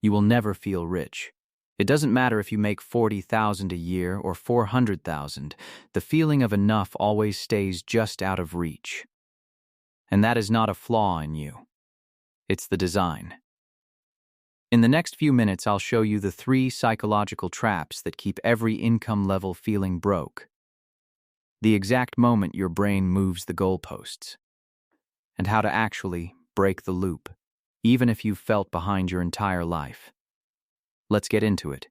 You will never feel rich. It doesn't matter if you make 40,000 a year or 400,000, the feeling of enough always stays just out of reach. And that is not a flaw in you. It's the design. In the next few minutes, I'll show you the 3 psychological traps that keep every income level feeling broke. The exact moment your brain moves the goalposts. And how to actually break the loop, even if you've felt behind your entire life. Let's get into it.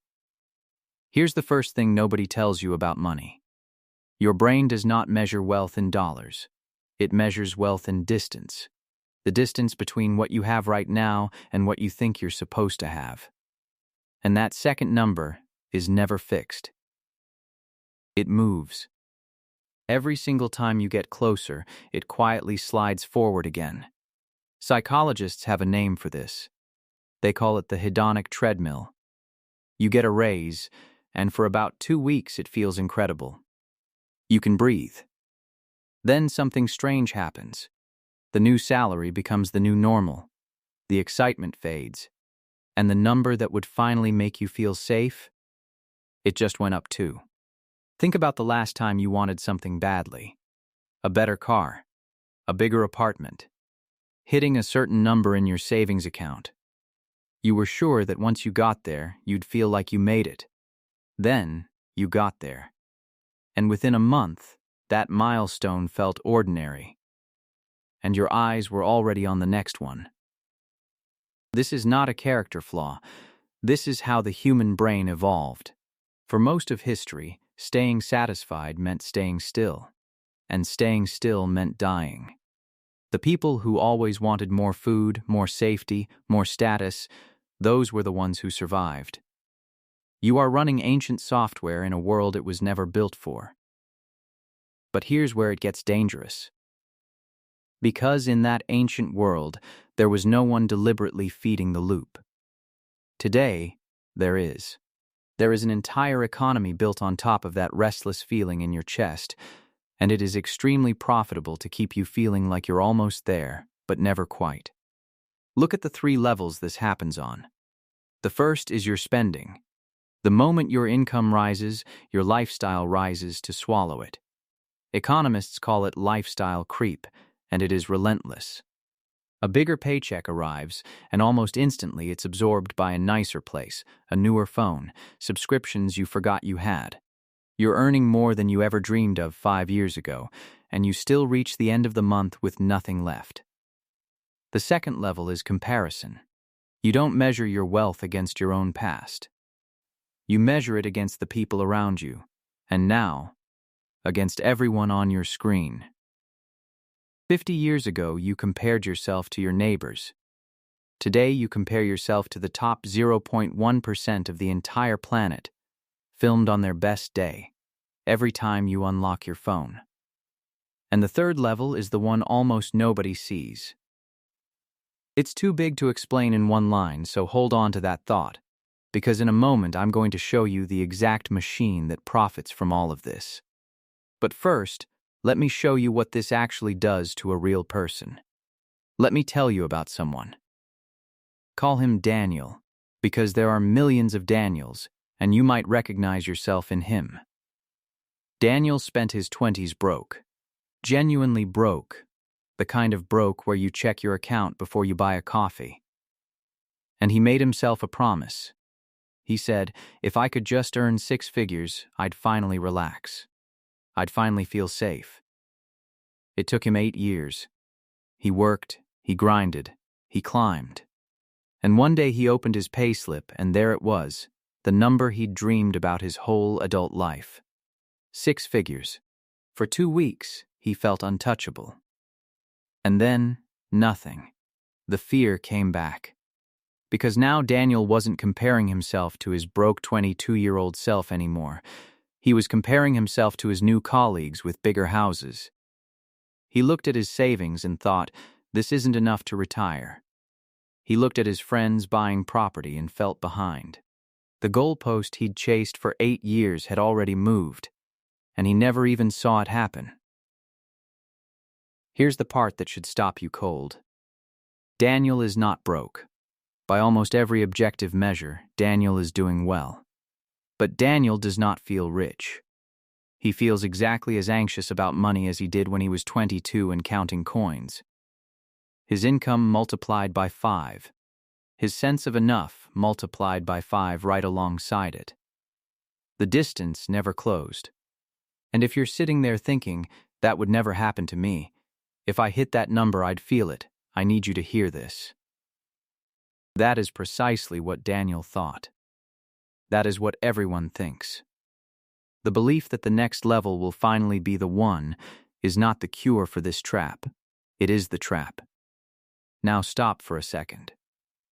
Here's the first thing nobody tells you about money. Your brain does not measure wealth in dollars. It measures wealth in distance. The distance between what you have right now and what you think you're supposed to have. And that second number is never fixed. It moves. Every single time you get closer, it quietly slides forward again. Psychologists have a name for this. They call it the hedonic treadmill. You get a raise, and for about 2 weeks it feels incredible. You can breathe. Then something strange happens. The new salary becomes the new normal. The excitement fades. And the number that would finally make you feel safe, it just went up too. Think about the last time you wanted something badly. A better car. A bigger apartment. Hitting a certain number in your savings account. You were sure that once you got there, you'd feel like you made it. Then, you got there. And within a month, that milestone felt ordinary. And your eyes were already on the next one. This is not a character flaw. This is how the human brain evolved. For most of history, staying satisfied meant staying still. And staying still meant dying. The people who always wanted more food, more safety, more status, those were the ones who survived. You are running ancient software in a world it was never built for. But here's where it gets dangerous. Because in that ancient world, there was no one deliberately feeding the loop. Today, there is. There is an entire economy built on top of that restless feeling in your chest, and it is extremely profitable to keep you feeling like you're almost there, but never quite. Look at the 3 levels this happens on. The first is your spending. The moment your income rises, your lifestyle rises to swallow it. Economists call it lifestyle creep, and it is relentless. A bigger paycheck arrives, and almost instantly it's absorbed by a nicer place, a newer phone, subscriptions you forgot you had. You're earning more than you ever dreamed of 5 years ago, and you still reach the end of the month with nothing left. The second level is comparison. You don't measure your wealth against your own past. You measure it against the people around you, and now, against everyone on your screen. 50 years ago, you compared yourself to your neighbors. Today, you compare yourself to the top 0.1% of the entire planet, filmed on their best day, every time you unlock your phone. And the third level is the one almost nobody sees. It's too big to explain in one line, so hold on to that thought, because in a moment I'm going to show you the exact machine that profits from all of this. But first, let me show you what this actually does to a real person. Let me tell you about someone. Call him Daniel, because there are millions of Daniels, and you might recognize yourself in him. Daniel spent his 20s broke. Genuinely broke. The kind of broke where you check your account before you buy a coffee. And he made himself a promise. He said, if I could just earn 6 figures, I'd finally relax. I'd finally feel safe. It took him 8 years. He worked, he grinded, he climbed. And one day he opened his payslip, and there it was, the number he'd dreamed about his whole adult life. 6 figures. For 2 weeks, he felt untouchable. And then, nothing. The fear came back. Because now Daniel wasn't comparing himself to his broke 22-year-old self anymore. He was comparing himself to his new colleagues with bigger houses. He looked at his savings and thought, this isn't enough to retire. He looked at his friends buying property and felt behind. The goalpost he'd chased for 8 years had already moved, and he never even saw it happen. Here's the part that should stop you cold. Daniel is not broke. By almost every objective measure, Daniel is doing well. But Daniel does not feel rich. He feels exactly as anxious about money as he did when he was 22 and counting coins. His income multiplied by 5. His sense of enough multiplied by 5 right alongside it. The distance never closed. And if you're sitting there thinking, that would never happen to me, if I hit that number I'd feel it, I need you to hear this. That is precisely what Daniel thought. That is what everyone thinks. The belief that the next level will finally be the one is not the cure for this trap. It is the trap. Now stop for a second.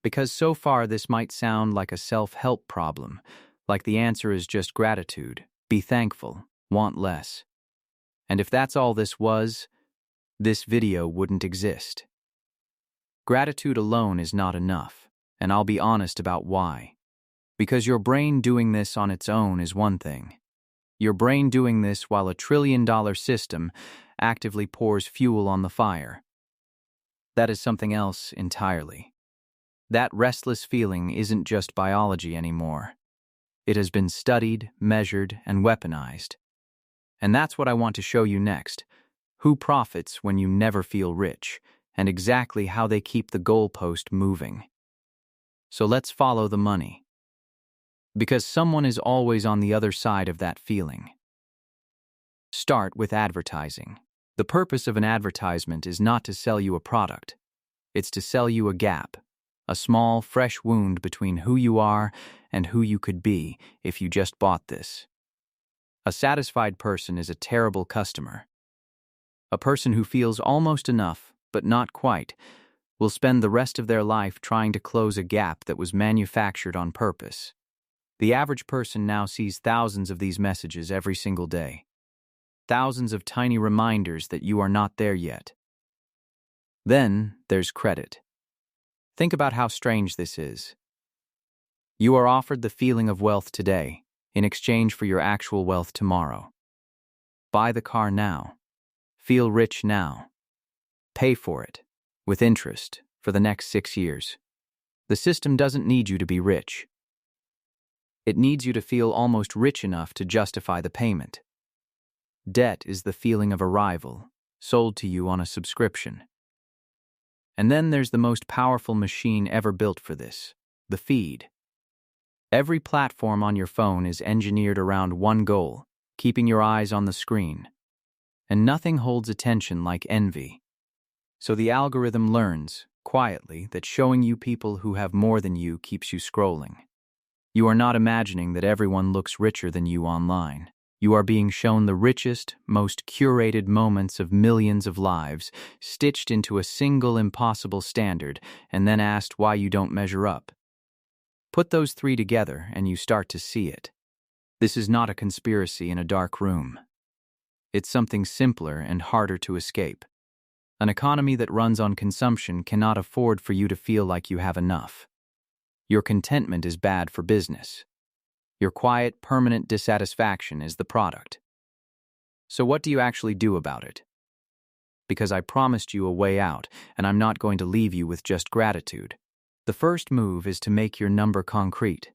Because so far this might sound like a self-help problem, like the answer is just gratitude, be thankful, want less. And if that's all this was, this video wouldn't exist. Gratitude alone is not enough, and I'll be honest about why. Because your brain doing this on its own is one thing. Your brain doing this while a trillion-dollar system actively pours fuel on the fire. That is something else entirely. That restless feeling isn't just biology anymore. It has been studied, measured, and weaponized. And that's what I want to show you next. Who profits when you never feel rich, and exactly how they keep the goalpost moving. So let's follow the money. Because someone is always on the other side of that feeling. Start with advertising. The purpose of an advertisement is not to sell you a product. It's to sell you a gap, a small, fresh wound between who you are and who you could be if you just bought this. A satisfied person is a terrible customer. A person who feels almost enough, but not quite, will spend the rest of their life trying to close a gap that was manufactured on purpose. The average person now sees thousands of these messages every single day. Thousands of tiny reminders that you are not there yet. Then there's credit. Think about how strange this is. You are offered the feeling of wealth today in exchange for your actual wealth tomorrow. Buy the car now. Feel rich now. Pay for it, with interest, for the next 6 years. The system doesn't need you to be rich. It needs you to feel almost rich enough to justify the payment. Debt is the feeling of arrival, sold to you on a subscription. And then there's the most powerful machine ever built for this, the feed. Every platform on your phone is engineered around one goal, keeping your eyes on the screen. And nothing holds attention like envy. So the algorithm learns, quietly, that showing you people who have more than you keeps you scrolling. You are not imagining that everyone looks richer than you online. You are being shown the richest, most curated moments of millions of lives, stitched into a single impossible standard, and then asked why you don't measure up. Put those three together and you start to see it. This is not a conspiracy in a dark room. It's something simpler and harder to escape. An economy that runs on consumption cannot afford for you to feel like you have enough. Your contentment is bad for business. Your quiet, permanent dissatisfaction is the product. So what do you actually do about it? Because I promised you a way out, and I'm not going to leave you with just gratitude. The first move is to make your number concrete.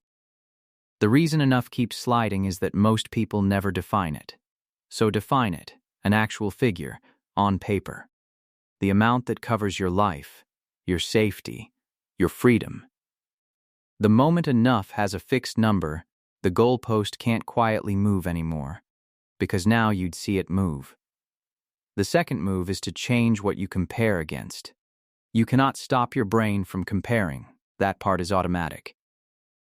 The reason enough keeps sliding is that most people never define it. So define it, an actual figure, on paper. The amount that covers your life, your safety, your freedom. The moment enough has a fixed number, the goalpost can't quietly move anymore, because now you'd see it move. The second move is to change what you compare against. You cannot stop your brain from comparing. That part is automatic.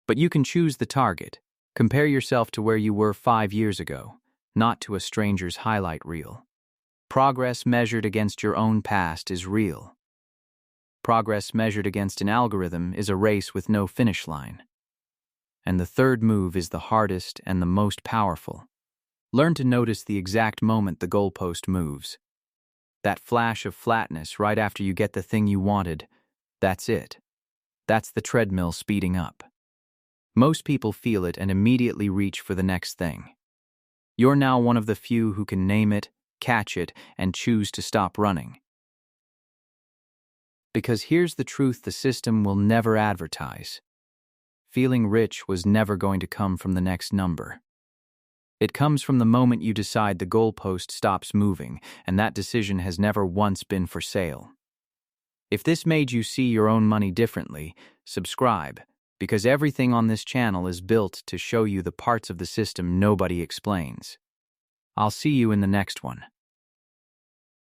But you can choose the target. Compare yourself to where you were 5 years ago, not to a stranger's highlight reel. Progress measured against your own past is real. Progress measured against an algorithm is a race with no finish line. And the third move is the hardest and the most powerful. Learn to notice the exact moment the goalpost moves. That flash of flatness right after you get the thing you wanted, that's it. That's the treadmill speeding up. Most people feel it and immediately reach for the next thing. You're now one of the few who can name it, catch it, and choose to stop running. Because here's the truth the system will never advertise. Feeling rich was never going to come from the next number. It comes from the moment you decide the goalpost stops moving, and that decision has never once been for sale. If this made you see your own money differently, subscribe, because everything on this channel is built to show you the parts of the system nobody explains. I'll see you in the next one.